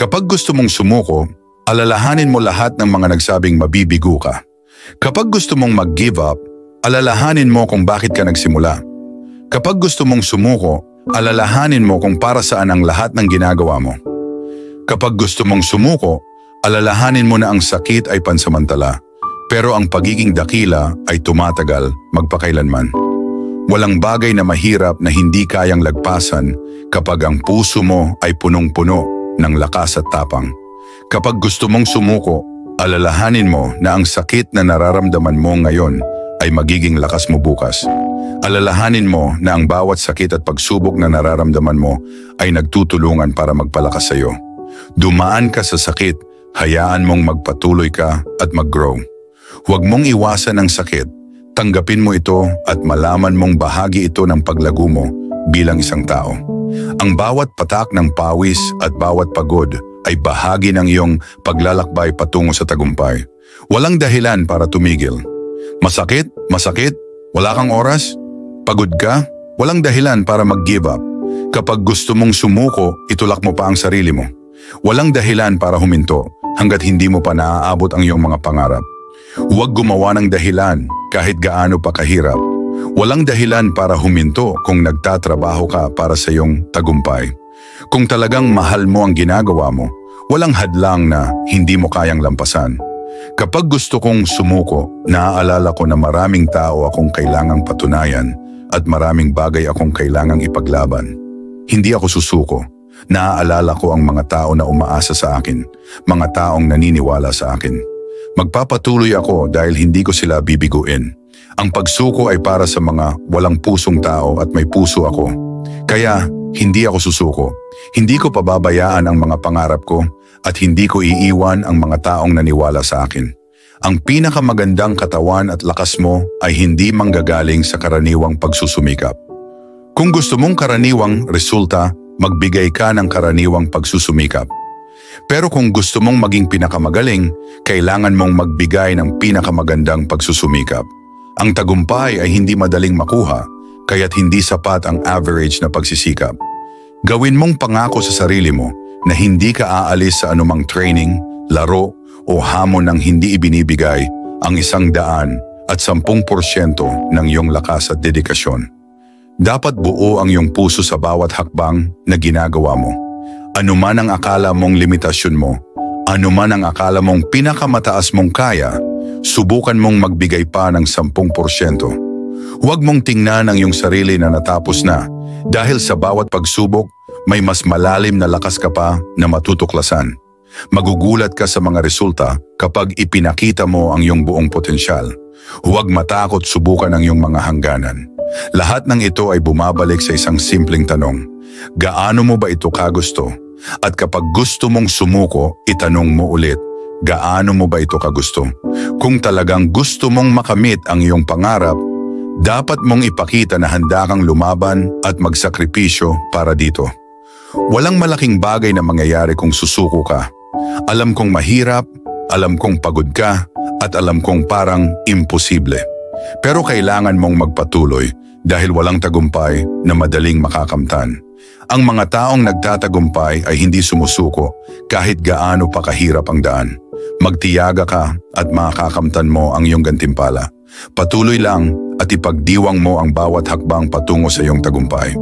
Kapag gusto mong sumuko, alalahanin mo lahat ng mga nagsabing mabibigo ka. Kapag gusto mong mag-give up, alalahanin mo kung bakit ka nagsimula. Kapag gusto mong sumuko, alalahanin mo kung para saan ang lahat ng ginagawa mo. Kapag gusto mong sumuko, alalahanin mo na ang sakit ay pansamantala, pero ang pagiging dakila ay tumatagal magpakailanman. Walang bagay na mahirap na hindi kayang lagpasan kapag ang puso mo ay punong-puno ng lakas at tapang. Kapag gusto mong sumuko, alalahanin mo na ang sakit na nararamdaman mo ngayon ay magiging lakas mo bukas. Alalahanin mo na ang bawat sakit at pagsubok na nararamdaman mo ay nagtutulungan para magpalakas sa iyo. Dumaan ka sa sakit, hayaan mong magpatuloy ka at mag-grow. Huwag mong iwasan ang sakit, tanggapin mo ito at malaman mong bahagi ito ng paglago mo bilang isang tao. Ang bawat patak ng pawis at bawat pagod ay bahagi ng iyong paglalakbay patungo sa tagumpay. Walang dahilan para tumigil. Masakit? Wala kang oras? Pagod ka? Walang dahilan para mag-give up. Kapag gusto mong sumuko, itulak mo pa ang sarili mo. Walang dahilan para huminto hanggat hindi mo pa naaabot ang iyong mga pangarap. Huwag gumawa ng dahilan kahit gaano pa kahirap. Walang dahilan para huminto kung nagtatrabaho ka para sa iyong tagumpay. Kung talagang mahal mo ang ginagawa mo, walang hadlang na hindi mo kayang lampasan. Kapag gusto kong sumuko, naaalala ko na maraming tao akong kailangang patunayan at maraming bagay akong kailangang ipaglaban. Hindi ako susuko. Naaalala ko ang mga tao na umaasa sa akin, mga taong naniniwala sa akin. Magpapatuloy ako dahil hindi ko sila bibiguin. Ang pagsuko ay para sa mga walang pusong tao at may puso ako. Kaya hindi ako susuko. Hindi ko pababayaan ang mga pangarap ko at hindi ko iiwan ang mga taong naniwala sa akin. Ang pinakamagandang katawan at lakas mo ay hindi manggagaling sa karaniwang pagsusumikap. Kung gusto mong karaniwang resulta, magbigay ka ng karaniwang pagsusumikap. Pero kung gusto mong maging pinakamagaling, kailangan mong magbigay ng pinakamagandang pagsusumikap. Ang tagumpay ay hindi madaling makuha, kaya't hindi sapat ang average na pagsisikap. Gawin mong pangako sa sarili mo na hindi ka aalis sa anumang training, laro o hamon ng hindi ibinibigay ang 110% ng iyong lakas at dedikasyon. Dapat buo ang iyong puso sa bawat hakbang na ginagawa mo. Ano man ang akala mong limitasyon mo, ano man ang akala mong pinakamataas mong kaya, subukan mong magbigay pa ng 10%. Huwag mong tingnan ang iyong sarili na natapos na dahil sa bawat pagsubok may mas malalim na lakas ka pa na matutuklasan. Magugulat ka sa mga resulta kapag ipinakita mo ang iyong buong potensyal. Huwag matakot subukan ang iyong mga hangganan. Lahat ng ito ay bumabalik sa isang simpleng tanong. Gaano mo ba ito kagusto? At kapag gusto mong sumuko, itanong mo ulit, gaano mo ba ito kagusto? Kung talagang gusto mong makamit ang iyong pangarap, dapat mong ipakita na handa kang lumaban at magsakripisyo para dito. Walang malaking bagay na mangyayari kung susuko ka. Alam kong mahirap, alam kong pagod ka, at alam kong parang imposible. Pero kailangan mong magpatuloy dahil walang tagumpay na madaling makakamtan. Ang mga taong nagtatagumpay ay hindi sumusuko kahit gaano pa kahirap ang daan. Magtiyaga ka at makakakamtan mo ang iyong gantimpala. Patuloy lang at ipagdiwang mo ang bawat hakbang patungo sa iyong tagumpay.